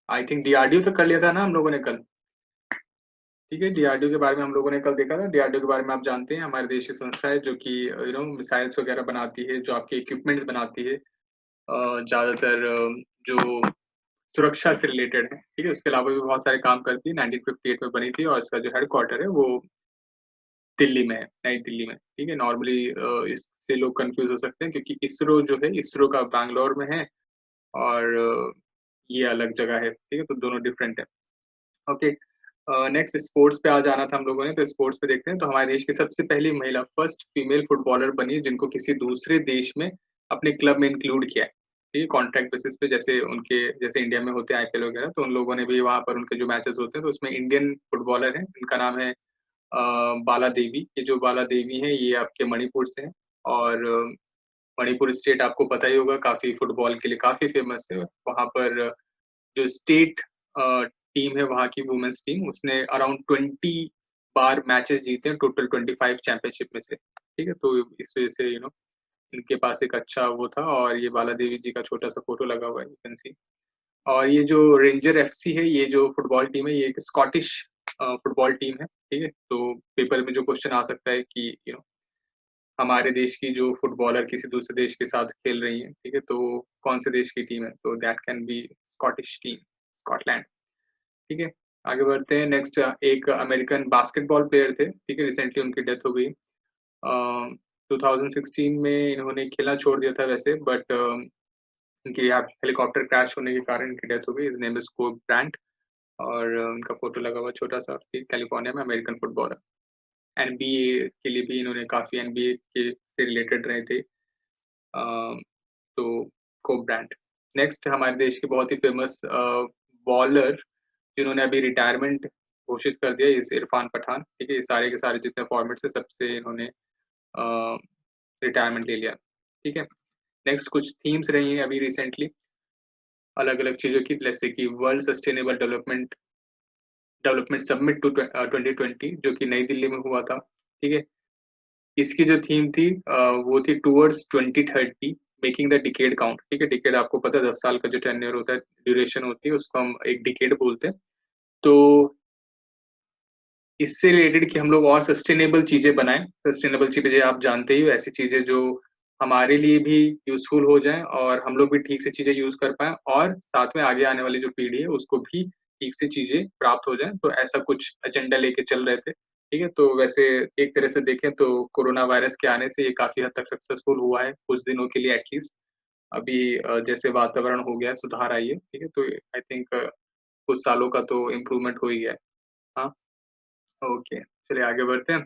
I think DRDO तो कर लिया था ना हम लोगों ने कल। ठीक है, डीआरडीओ के बारे में हम लोगों ने कल देखा था। डीआरडीओ के बारे में आप जानते हैं, हमारे देश की संस्था है जो कि मिसाइल्स वगैरह बनाती है, जो आपके इक्विपमेंट्स बनाती है, ज्यादातर जो सुरक्षा से रिलेटेड है। ठीक है, उसके अलावा भी बहुत सारे काम करती है। 1958 में बनी थी और इसका जो हेडक्वार्टर है वो दिल्ली में है, नई दिल्ली में। ठीक है, नॉर्मली इससे लोग कंफ्यूज हो सकते हैं क्योंकि इसरो जो है, इसरो का बैंगलोर में है और ये अलग जगह है। ठीक है, तो दोनों डिफरेंट है। ओके, नेक्स्ट स्पोर्ट्स पे आ जाना था हम लोगों ने, तो स्पोर्ट्स पे देखते हैं। तो हमारे देश की सबसे पहली महिला, फर्स्ट फीमेल फुटबॉलर बनी जिनको किसी दूसरे देश में अपने क्लब में इंक्लूड किया है। ठीक है, कॉन्ट्रैक्ट बेसिस पे, जैसे उनके जैसे इंडिया में होते हैं आईपीएल वगैरह, तो उन लोगों ने भी वहां पर उनके जो मैचेस होते हैं तो उसमें इंडियन फुटबॉलर हैं। इनका नाम है बाला देवी। ये जो बाला देवी है ये आपके मणिपुर से हैं और मणिपुर स्टेट आपको पता ही होगा, काफी फुटबॉल के लिए काफी फेमस है। वहां पर जो स्टेट टीम है वहाँ की वुमेन्स टीम, उसने अराउंड 20 बार मैचेस जीते हैं, टोटल 25 चैंपियनशिप में से। ठीक है, तो इस वजह से इनके पास एक अच्छा वो था। और ये बाला देवी जी का छोटा सा फोटो लगा हुआ है, यू कैन सी। और ये जो रेंजर एफसी है, ये जो फुटबॉल टीम है, ये एक स्कॉटिश फुटबॉल टीम है। ठीक है, तो पेपर में जो क्वेश्चन आ सकता है कि हमारे देश की जो फुटबॉलर किसी दूसरे देश के साथ खेल रही है, ठीक है, तो कौन से देश की टीम है, तो that can be Scottish team, Scotland. ठीक है, आगे बढ़ते हैं। नेक्स्ट एक अमेरिकन बास्केटबॉल प्लेयर थे। ठीक है, रिसेंटली उनकी डेथ हो गई। 2016 में इन्होंने खेलना छोड़ दिया था वैसे, बट उनकी हेलीकॉप्टर क्रैश होने के कारण इनकी डेथ हो गई। इज नेम इज कोब ब्रांट और उनका फोटो लगा हुआ छोटा सा, कैलिफोर्निया में, अमेरिकन फुटबॉलर। एनबीए के लिए भी इन्होंने काफी, एनबीए के से रिलेटेड रहे थे। तो कोब ब्रांट। नेक्स्ट हमारे देश के बहुत ही फेमस बॉलर जिन्होंने अभी रिटायरमेंट घोषित कर दिया, इस इरफान पठान। ठीक है, ये सारे के सारे जितने फॉर्मेट से सबसे इन्होंने रिटायरमेंट ले लिया। ठीक है, नेक्स्ट कुछ थीम्स रही हैं अभी रिसेंटली अलग अलग चीजों की, जैसे कि World Sustainable Development Summit two 2020 जो कि नई दिल्ली में हुआ था। ठीक है, इसकी जो थीम थी वो थी towards 2030 making the decade count. ठीक है, डिकेड आपको पता है 10 साल का जो टेन्योर होता है, ड्यूरेशन होती है, उसको हम एक डिकेड बोलते हैं। तो इससे रिलेटेड कि हम लोग और सस्टेनेबल चीजें बनाएं। सस्टेनेबल चीजें आप जानते ही हो, ऐसी चीजें जो हमारे लिए भी यूजफुल हो जाएं और हम लोग भी ठीक से चीजें यूज कर पाएं और साथ में आगे आने वाली जो पीढ़ी है उसको भी ठीक से चीजें प्राप्त हो जाएं। तो ऐसा कुछ एजेंडा लेके चल रहे थे। ठीक है, तो वैसे एक तरह से देखें तो कोरोना वायरस के आने से ये काफी हद तक सक्सेसफुल हुआ है, कुछ दिनों के लिए एटलीस्ट। अभी जैसे वातावरण हो गया, सुधार आई है। ठीक है, तो आई थिंक कुछ सालों का तो इम्प्रूवमेंट हो ही गया है। हाँ, ओके, चलिए आगे बढ़ते हैं।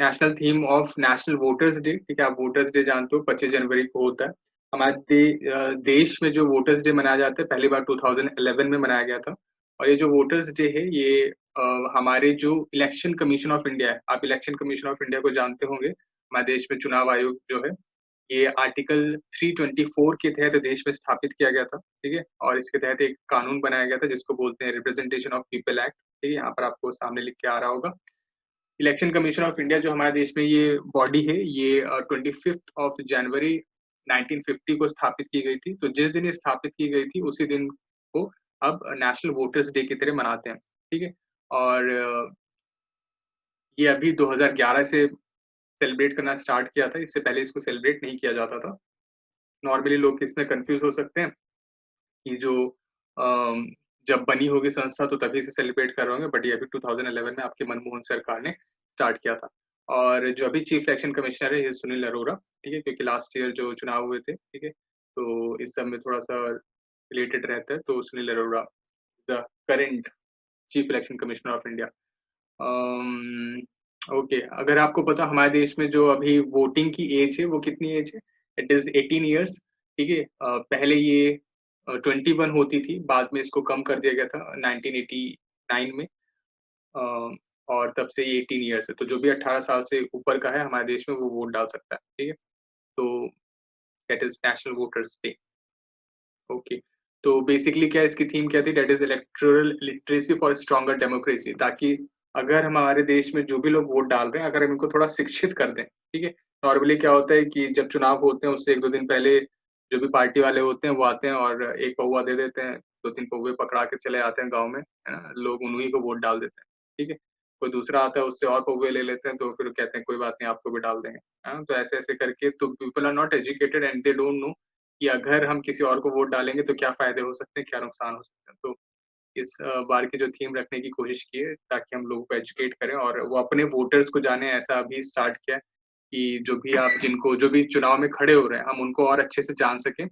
National theme of national voters day. ठीक है, आप वोटर्स डे जानते हो, 25 जनवरी को होता है। हमारे देश में जो वोटर्स डे मनाया जाता है पहली बार 2011 में मनाया गया था। और ये जो वोटर्स डे है ये हमारे जो इलेक्शन कमीशन ऑफ इंडिया है, आप इलेक्शन कमीशन ऑफ इंडिया को जानते होंगे, हमारे देश में चुनाव आयोग जो है, ये आर्टिकल 324 के तहत देश में स्थापित किया गया था। ठीक है, और इसके तहत एक कानून बनाया गया था जिसको बोलते हैं रिप्रेजेंटेशन ऑफ पीपल एक्ट। ठीक है, यहाँ पर आपको सामने लिख के आ रहा होगा। इलेक्शन कमीशन ऑफ इंडिया जो हमारे देश में ये बॉडी है, ये 25 जनवरी 1950 को स्थापित की गई थी। तो जिस दिन ये स्थापित की गई थी उसी दिन को अब नेशनल वोटर्स डे की तरह मनाते हैं। ठीक है, और ये अभी 2011 से सेलिब्रेट करना स्टार्ट किया था, इससे पहले इसको सेलिब्रेट नहीं किया जाता था। नॉर्मली लोग इसमें कंफ्यूज हो सकते हैं कि जो अम, जब बनी होगी संस्था तो तभी से सेलिब्रेट कर रहे होंगे, बट ये अभी 2011 में आपके मनमोहन सरकार ने स्टार्ट किया था। और जो अभी चीफ इलेक्शन कमिश्नर है ये सुनील अरोड़ा। ठीक है, क्योंकि लास्ट ईयर जो चुनाव हुए थे, ठीक है, तो इस सब में थोड़ा सा रिलेटेड रहता है, तो Sunil Arora the current chief election commissioner of India. Okay, अगर आपको पता हमारे देश में जो अभी वोटिंग की एज है वो कितनी एज है, इट इज 18 ईयर्स। ठीक है, पहले ये 21 होती थी, बाद में इसको कम कर दिया गया था 1989 में। अ, और तब से ये 18 ईयर्स है, तो जो भी 18 साल से ऊपर का है हमारे देश में वो वोट डाल सकता है। ठीक है, तो that is national voters day. Okay, तो बेसिकली क्या इसकी थीम क्या थी, that is electoral literacy for stronger democracy, ताकि अगर हमारे देश में जो भी लोग वोट डाल रहे हैं अगर हम इनको थोड़ा शिक्षित कर दें। ठीक है, नॉर्मली क्या होता है कि जब चुनाव होते हैं उससे एक दो दिन पहले जो भी पार्टी वाले होते हैं वो आते हैं और 1 पौवा दे देते हैं, 2-3 पौवे पकड़ा के चले आते हैं गाँव में, है ना? लोग उन्हीं को वोट डाल देते हैं, ठीक है? कोई दूसरा आता है उससे और पौवे ले लेते हैं तो फिर कहते हैं कोई बात नहीं आपको भी डाल देंगे, है ना? तो ऐसे-ऐसे करके तो people are not educated and they don't know कि अगर हम किसी और को वोट डालेंगे तो क्या फ़ायदे हो सकते हैं, क्या नुकसान हो सकते हैं। तो इस बार की जो थीम रखने की कोशिश की है ताकि हम लोगों को एजुकेट करें और वो अपने वोटर्स को जाने ऐसा अभी स्टार्ट किया है कि जो भी आप जिनको जो भी चुनाव में खड़े हो रहे हैं, हम उनको और अच्छे से जान सकें,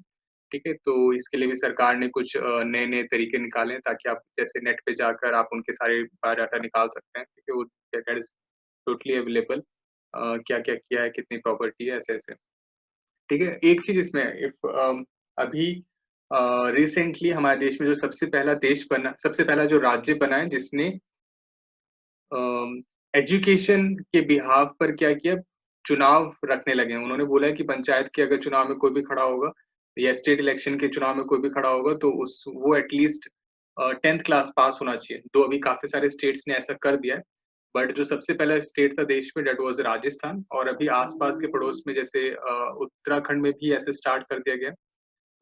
ठीक है? तो इसके लिए भी सरकार ने कुछ नए-नए तरीके निकाले हैं ताकि आप जैसे नेट पे जाकर आप उनके सारे बायोडाटा निकाल सकते हैं, ठीक है? वो दैट इज़ टोटली अवेलेबल क्या-क्या किया है, कितनी प्रॉपर्टी है, ऐसे-ऐसे। ठीक है? एक चीज़ इसमें अभी रिसेंटली हमारे देश में जो सबसे पहला जो राज्य बना है जिसने एजुकेशन के बिहाफ़ पर क्या किया, चुनाव रखने लगे हैं। उन्होंने बोला है कि पंचायत के अगर चुनाव में कोई भी खड़ा होगा या स्टेट इलेक्शन के चुनाव में कोई भी खड़ा होगा तो उस वो एटलीस्ट 10th क्लास पास होना चाहिए। तो अभी काफ़ी सारे स्टेट्स ने ऐसा कर दिया है। बट जो सबसे पहला स्टेट था देश में दैट वाज़ राजस्थान और अभी आस-पास के पड़ोस में जैसे उत्तराखंड में भी ऐसे स्टार्ट कर दिया गया है।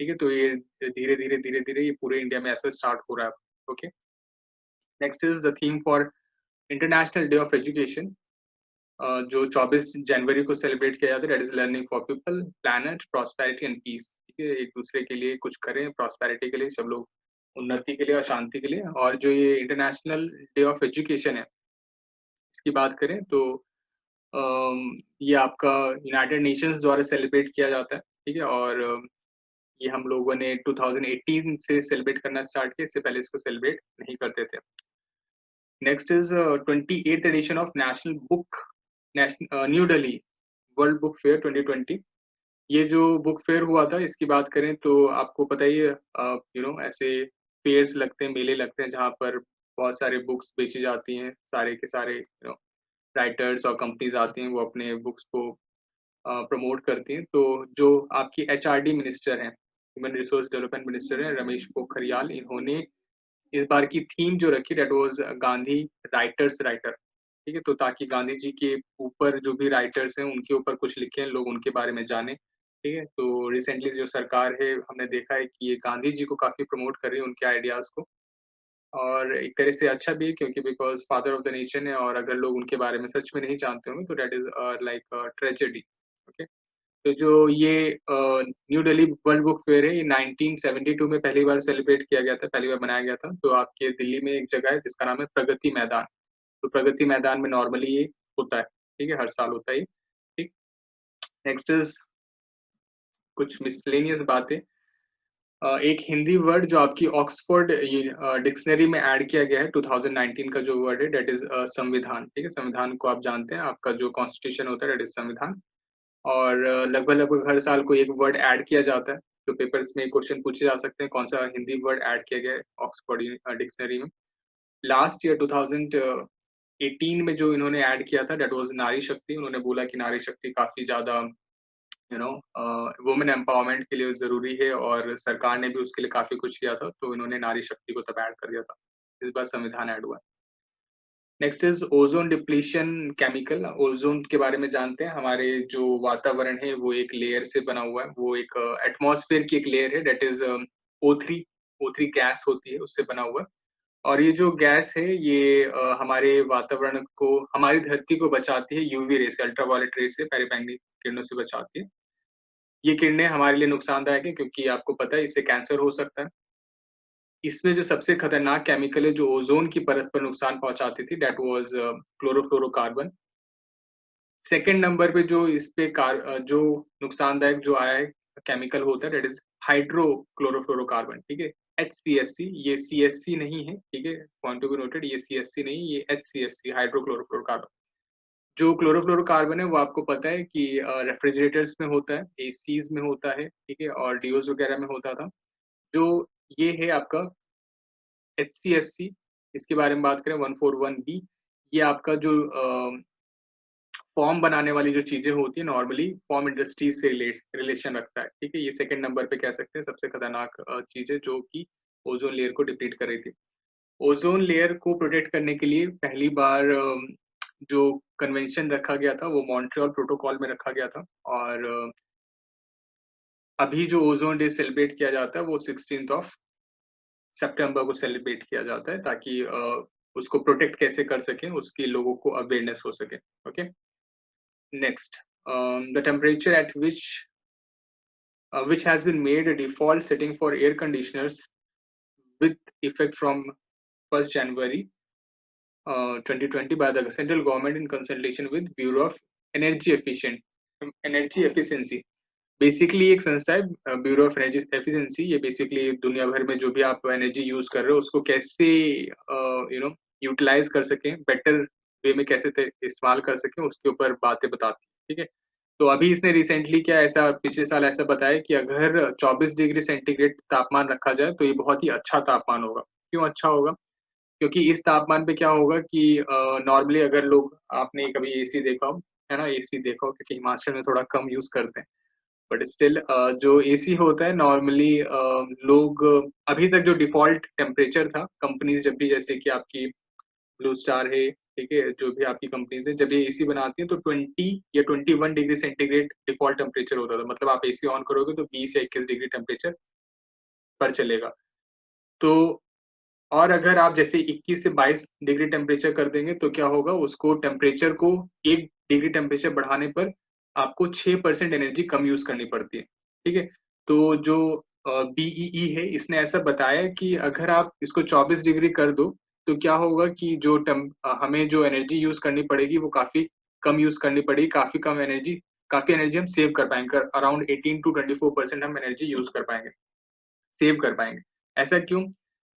ठीक है? तो ये धीरे-धीरे, धीरे-धीरे ये पूरे इंडिया में ऐसा स्टार्ट हो रहा है। Okay? Next is the theme for International Day of Education जो 24 जनवरी को सेलिब्रेट किया जाता है that is learning for people, planet, prosperity and peace. ठीक है? एक-दूसरे के लिए कुछ करें, प्रॉस्पेरिटी के लिए सब लोग उन्नति के लिए और शांति के लिए और जो ये इंटरनेशनल डे ऑफ एजुकेशन है, इसकी बात करें तो ये आपका यूनाइटेड नेशंस द्वारा सेलिब्रेट किया जाता है, ठीक है? और ये हम लोगों ने 2018 से सेलिब्रेट करना स्टार्ट किया, इससे पहले इसको सेलिब्रेट नहीं करते थे। Next is 28th edition of New Delhi World Book Fair 2020। ये जो बुक फेयर हुआ था इसकी बात करें तो आपको पता ही है ऐसे फेयर्स लगते हैं, मेले लगते हैं जहाँ पर बहुत सारे बुक्स बेची जाती हैं, सारे के सारे राइटर्स और कंपनीज़ आती हैं, वो अपने बुक्स को प्रमोट करती हैं। तो जो आपकी एचआरडी मिनिस्टर हैं, ह्यूमन रिसोर्स डेवलपमेंट मिनिस्टर हैं रमेश पोखरियाल, इन्होंने इस बार की थीम जो रखी that was Gandhi writers writer, ठीक है? तो ताकि गांधी जी के ऊपर जो भी राइटर्स हैं, उनके ऊपर कुछ लिखें, लोग उनके बारे में जानें, ठीक है? तो रिसेंटली जो सरकार है, हमने देखा है कि ये गांधी जी को काफ़ी प्रमोट कर रही है, उनके आइडियाज़ को और एक तरह से अच्छा भी है क्योंकि because father of the nation है और अगर लोग उनके बारे में सच में नहीं जानते होंगे, तो that is like tragedy, okay? तो जो ये new Delhi World Book fair है, ये 1972 में पहली बार सेलिब्रेट किया गया था, पहली बार मनाया गया था। तो आपके दिल्ली में एक जगह है जिसका नाम है प्रगति मैदान। तो प्रगति मैदान में नॉर्मली ये होता है, ठीक है? हर साल होता है ये, ठीक? नेक्स्ट इज़ कुछ मिसलेनियस बातें। एक हिंदी वर्ड जो आपकी ऑक्सफोर्ड डिक्शनरी में ऐड किया गया है 2019 का जो वर्ड है दैट इज़ संविधान, ठीक है? संविधान को आप जानते हैं, आपका जो कॉन्स्टिट्यूशन होता है दैट इज़ संविधान। और लगभग-लगभग हर साल कोई एक वर्ड ऐड किया जाता है, तो पेपर्स में क्वेश्चन पूछे जा सकते हैं, कौन-सा हिंदी वर्ड ऐड किया गया है ऑक्सफोर्ड डिक्शनरी में। लास्ट ईयर 2018 में जो इन्होंने ऐड किया था दैट वाज़ नारी शक्ति। उन्होंने बोला कि नारी शक्ति काफ़ी ज़्यादा वुमेन एम्पावरमेंट के लिए ज़रूरी है और सरकार ने भी उसके लिए काफ़ी कुछ किया था, तो इन्होंने नारी शक्ति को तब ऐड कर दिया था। इस बार संविधान ऐड हुआ है। Next is ozone depletion chemical. Ozone के बारे में जानते हैं, हमारे जो वातावरण है वो एक लेयर से बना हुआ है। वो एक एटमॉस्फेयर की एक लेयर है that is O3 O3 gas होती है, उससे बना हुआ है। और ये जो गैस है ये हमारे वातावरण को हमारी धरती को बचाती है यूवी रे से, अल्ट्रावायलेट रे से, पराबैंगनी किरणों से बचाती है। ये किरणें हमारे लिए नुकसानदायक है क्योंकि आपको पता है इससे कैंसर हो सकता है। इसमें जो सबसे खतरनाक केमिकल है जो ओज़ोन की परत पर नुकसान पहुँचाती थी that was chlorofluorocarbon. Second number पे जो इस पे जो नुकसानदायक जो आया है केमिकल होता है दैट इज़ हाइड्रोक्लोरोफ्लोरोकार्बन, ठीक है? HCFC ये CFC नहीं है, ठीक है? पॉइंट टू बी नोटेड ये CFC नहीं, ये HCFC हाइड्रोक्लोरोफ्लोरोकार्बन। जो क्लोरोफ्लोरोकार्बन है वो आपको पता है कि रेफ्रिजरेटर्स में होता है, एसीज़ में होता है, ठीक है? और डीओज़ वगैरह में होता था। जो ये है आपका HCFC, इसके बारे में बात करें 141B, ये आपका जो फ़ॉर्म बनाने वाली जो चीज़ें होती हैं नॉर्मली फ़ॉर्म इंडस्ट्रीज़ से रिलेशन रखता है, ठीक है? ये सेकंड नंबर पे कह सकते हैं सबसे खतरनाक चीज़ है जो कि ओज़ोन लेयर को डिप्लीट कर रही थी। ओज़ोन लेयर को प्रोटेक्ट करने के लिए पहली बार जो कन्वेंशन रखा गया था वो मॉन्ट्रियल प्रोटोकॉल में रखा गया था और अभी जो ओज़ोन डे सेलिब्रेट किया जाता है वो 16th ऑफ सितंबर को सेलिब्रेट किया जाता है ताकि उसको प्रोटेक्ट कैसे कर सकें, उसकी लोगों को अवेयरनेस हो सके। Okay? Next the temperature at which has been made a default setting for air conditioners with effect from 1st January 2020 by the central government in consultation with Bureau of Energy Efficiency। Basically एक संस्था है bureau of energy efficiency. ये basically दुनिया भर में जो भी आप एनर्जी यूज कर रहे हो उसको कैसे यूटिलाइज कर सकें, बेटर वे में कैसे इस्तेमाल कर सकें, उसके ऊपर बातें बताती है। ठीक है, तो अभी इसने रिसेंटली क्या ऐसा पिछले साल ऐसा बताया कि अगर 24 डिग्री सेंटीग्रेड तापमान रखा जाए तो ये बहुत ही अच्छा तापमान होगा। क्यों अच्छा होगा? क्योंकि इस तापमान पे क्या होगा कि नॉर्मली अगर लोग, आपने कभी एसी देखा हो, है ना? एसी देखा हो, क्योंकि हिमाचल में थोड़ा कम यूज करते हैं, बट स्टिल जो एसी होता है नॉर्मली लोग अभी तक जो डिफ़ॉल्ट टेम्परेचर था, कंपनीज़ जब भी, जैसे कि आपकी ब्लू स्टार है, ठीक है? जो भी आपकी कंपनीज़ हैं, जब ये एसी बनाती हैं तो 20 या 21 डिग्री सेंटीग्रेड डिफ़ॉल्ट टेम्परेचर होता था। मतलब आप एसी ऑन करोगे तो 20 या 21 डिग्री टेम्परेचर पर चलेगा। तो और अगर आप जैसे 21 से 22 डिग्री टेम्परेचर कर देंगे तो क्या होगा, उसको टेम्परेचर को 1 डिग्री टेम्परेचर बढ़ाने पर आपको 6% एनर्जी कम यूज़ करनी पड़ती है, ठीक है? तो जो बीईई है, इसने ऐसा बताया कि अगर आप इसको 24 डिग्री कर दो, तो क्या होगा कि जो हमें जो एनर्जी यूज़ करनी पड़ेगी वो काफ़ी कम यूज़ करनी पड़ेगी, काफ़ी एनर्जी हम सेव कर पाएँगे, अराउंड 18 टू 24% हम एनर्जी यूज़ कर पाएँगे। सेव कर पाएँगे। ऐसा क्यों?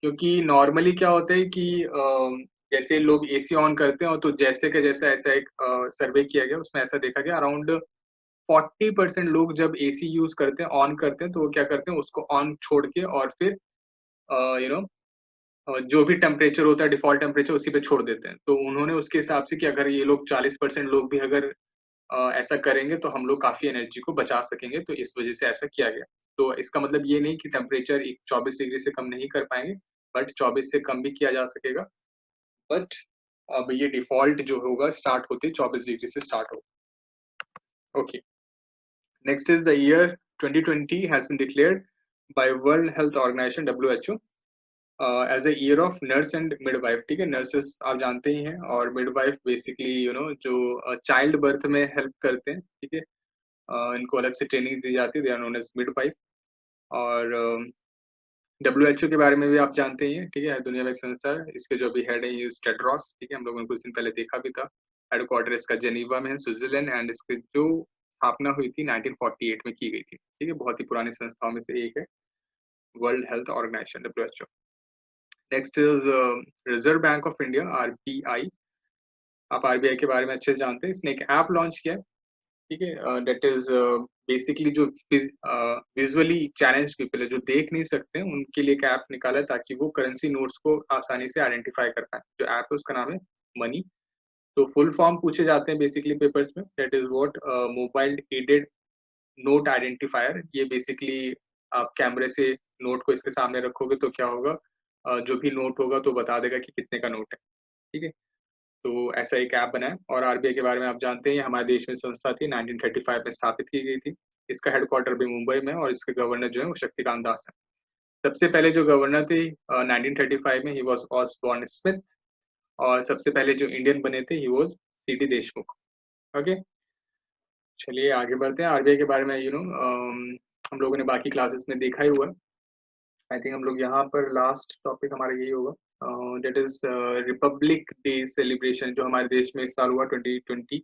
क्योंकि नॉर्मली क्या होता है कि जैसे लोग एसी ऑन करते हैं, तो जैसे का जैसा ऐसा एक सर्वे किया गया, उसमें ऐसा देखा गया अराउंड 40% लोग जब एसी यूज़ करते हैं, ऑन करते हैं, तो वो क्या करते हैं, उसको ऑन छोड़ के और फिर यू नो जो भी टेम्परेचर होता है, डिफ़ॉल्ट टेम्परेचर उसी पे छोड़ देते हैं। तो उन्होंने उसके हिसाब से कि अगर ये लोग 40% लोग भी अगर ऐसा करेंगे तो हम लोग काफ़ी एनर्जी को बचा सकेंगे, तो इस वज़ह से ऐसा किया गया। तो इसका मतलब ये नहीं कि टेम्परेचर 24 डिग्री से कम नहीं कर पाएँगे, बट 24 से कम भी किया जा सकेगा। बट अब ये डिफ़ॉल्ट जो होगा स्टार्ट होते 24 डिग्री से स्टार्ट होगा। Okay, next is the year 2020 has been declared by World Health Organization WHO as a year of nurse and midwife. ठीक है, नर्सेस आप जानते ही हैं, और मिडवाइफ बेसिकली जो चाइल्ड बर्थ में हेल्प करते हैं, ठीक है? इनको अलग से ट्रेनिंग दी जाती है, they are known as midwife. और डब्ल्यूएचओ के बारे में भी आप जानते ही हैं, ठीक है? दुनिया में एक संस्था है, इसके जो अभी हेड है ये इज़ टेड्रोस, ठीक है? हम लोगों ने कुछ दिन पहले देखा भी था। हेडक्वार्टर इसका जेनीवा में है, स्विट्ज़रलैंड, एंड इसकी जो स्थापना हुई थी 1948 में की गई थी, ठीक है? बहुत ही पुरानी संस्थाओं में से एक है, world Health Organization WHO. Next is reserve bank of India RBI. आप आरबीआई के बारे में अच्छे से जानते हैं। इसने एक ऐप लॉन्च किया है, ठीक है? दैट इज़ बेसिकली जो विज़ुअली चैलेंज्ड पीपल है, जो देख नहीं सकते हैं, उनके लिए एक ऐप निकाला है ताकि वो करेंसी नोट्स को आसानी से आइडेंटिफ़ाई कर पाएँ। जो ऐप है उसका नाम है मनी। तो फुल फॉर्म पूछे जाते हैं बेसिकली पेपर्स में, that is what mobile aided note identifier. ये बेसिकली आप कैमरे से नोट को इसके सामने रखोगे तो क्या होगा, जो भी नोट होगा तो बता देगा कि कितने का नोट है, ठीक है? तो ऐसा एक ऐप बना है। और आरबीआई के बारे में आप जानते हैं, हमारे देश में संस्था थी, 1935 में स्थापित की गई थी। इसका हेडक्वार्टर भी मुंबई में है और इसके गवर्नर जो है वो शक्तिकांत दास हैं। सबसे पहले जो गवर्नर थे 1935 में, ही वाज़ ऑसबोर्न स्मिथ, और सबसे पहले जो इंडियन बने थे, he was CD Deshmukh. Okay, चलिए आगे बढ़ते हैं। आरबीआई के बारे में हम लोगों ने बाकी क्लासेस में देखा ही हुआ है। आई थिंक हम लोग यहाँ पर लास्ट टॉपिक हमारा यही होगा, that is Republic day celebration, जो हमारे देश में इस साल हुआ 2020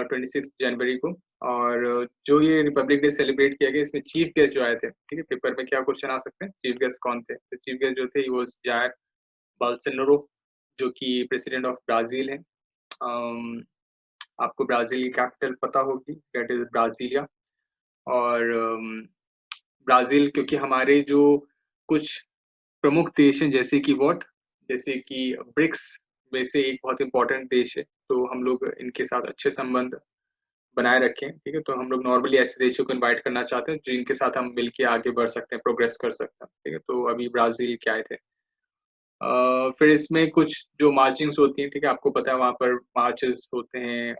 26 जनवरी को। और जो ये रिपब्लिक डे सेलिब्रेट किया गया, इसमें चीफ गेस्ट जो आए थे, ठीक है? पेपर में क्या क्वेश्चन आ सकते हैं, चीफ गेस्ट कौन थे? तो चीफ गेस्ट जो थे, ही वाज़ जायर बोल्सोनारो, जो कि प्रेसिडेंट ऑफ ब्राज़ील हैं। अम, आपको ब्राज़ील की कैपिटल पता होगी, दैट इज़ ब्राज़ीलिया। और ब्राज़ील, क्योंकि हमारे जो कुछ प्रमुख देश हैं, जैसे कि ब्रिक्स में से एक बहुत इम्पोर्टेंट देश है, तो हम लोग इनके साथ अच्छे संबंध बनाए रखें, ठीक है? तो हम लोग नॉर्मली ऐसे देशों को इनवाइट करना चाहते हैं जिनके साथ हम मिलके आगे बढ़ सकते हैं, प्रोग्रेस कर सकते हैं, ठीक है? तो अभी ब्राज़ील के आए थे। फिर इसमें कुछ जो मार्चिंग्स होती हैं, ठीक है? आपको पता है वहाँ पर मार्चेस होते हैं,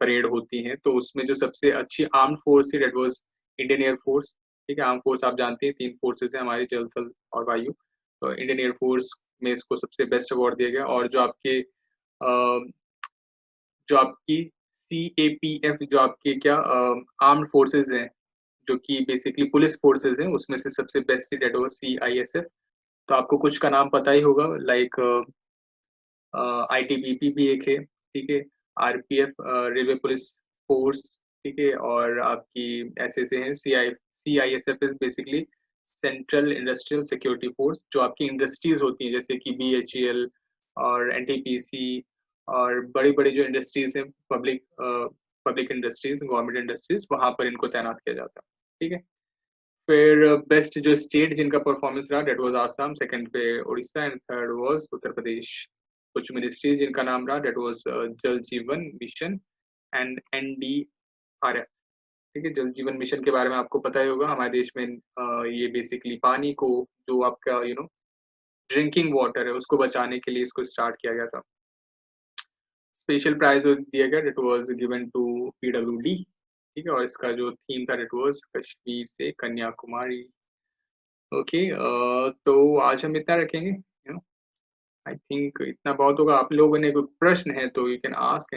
परेड होती हैं, तो उसमें जो सबसे अच्छी आर्म्ड फोर्स थी, that was Indian air force. ठीक है? आर्म फोर्स आप जानते हैं 3 फोर्सेज़ हैं हमारी जल, थल और वायु। तो इंडियन एयर फोर्स में इसको सबसे बेस्ट अवार्ड दिया गया और जो आपकी सीएपीएफ जो आपकी आर्म्ड फोर्सेज़ हैं, जो कि बेसिकली पुलिस फोर्सेज़ हैं, उसमें से सबसे बेस्ट थी दैट वाज़ सीआईएसएफ। तो आपको कुछ का नाम पता ही होगा लाइक आईटीबीपी भी एक है, ठीक है? आरपीएफ रेलवे पुलिस फ़ोर्स, ठीक है? और आपकी ऐसे-ऐसे हैं CISF is basically central industrial security force जो आपकी इंडस्ट्रीज़ होती हैं जैसे कि बीएचईएल और एनटीपीसी और बड़ी-बड़ी जो इंडस्ट्रीज़ हैं पब्लिक इंडस्ट्रीज़, गवर्नमेंट इंडस्ट्रीज़ वहाँ पर इनको तैनात किया जाता है, ठीक है? फिर बेस्ट जो स्टेट जिनका परफॉर्मेंस रहा दैट वाज़ आसाम, सेकंड पे Odisha and third was Uttar Pradesh. कुछ मिनिस्ट्रीज़ जिनका नाम रहा दैट वाज़ जल जीवन मिशन एंड एनडीआरएफ, ठीक है? जल जीवन मिशन के बारे में आपको पता ही होगा हमारे देश में ये बेसिकली पानी को जो आपका ड्रिंकिंग वाटर है उसको बचाने के लिए इसको स्टार्ट किया गया था। स्पेशल प्राइज़ जो दिया गया that was given to PWD, ठीक है? और इसका जो थीम था दैट वाज़ कश्मीर से कन्याकुमारी। ओके तो आज हम इतना रखेंगे, आई थिंक इतना बहुत होगा। आप लोगों ने कोई प्रश्न है तो यू कैन आस्क